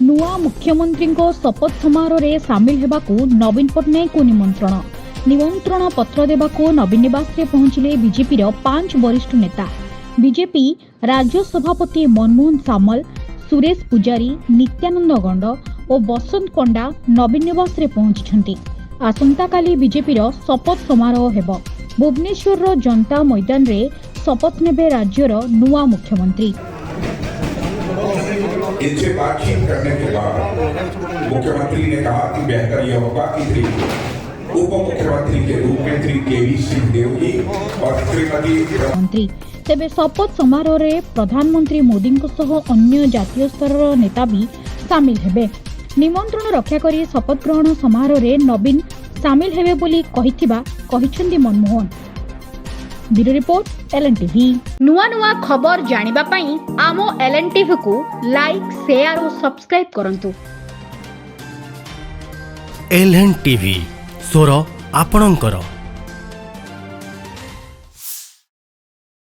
नुआ मुख्यमंत्री शपथ समारोह रे सामिल हेबाकू नवीन पट्टनायक को निमंत्रण पत्र देबाकू नवीन निवास रे पहुंचिले बीजेपी 5 वरिष्ठ नेता। बीजेपी राज्य सभापति मनमोहन सामल, सुरेश पुजारी, नित्यानंद गंड और बसंत पंडा नवीन निवास रे पहुंचि। आसंता काली बीजेपी शपथ समारोह हेबो। भुवनेश्वर जनता मैदान रे शपथ नेबे राज्यर नुआ मुख्यमंत्री। इनसे बातचीत करने के बाद मुख्यमंत्री ने कहा कि बेहतर यह होगा कि उप मुख्यमंत्री के रूप में श्री केवी सिंहदेव जी और श्रीमती मंत्री तेबे शपथ समारोह रे प्रधानमंत्री मोदी अन्य जातीय स्तर नेता भी सामिल हेबे। निमंत्रण रक्षा करी शपथ ग्रहण समारोह रे नवीन सामिल हेबे बोली कहिछन्ती मनमोहन। Bureau report LNTV। नुआ नुआ खबर जानिबा पई आमो LNTV को लाइक, शेयर और सब्सक्राइब करंतु। LNTV स्वर आपणंकर।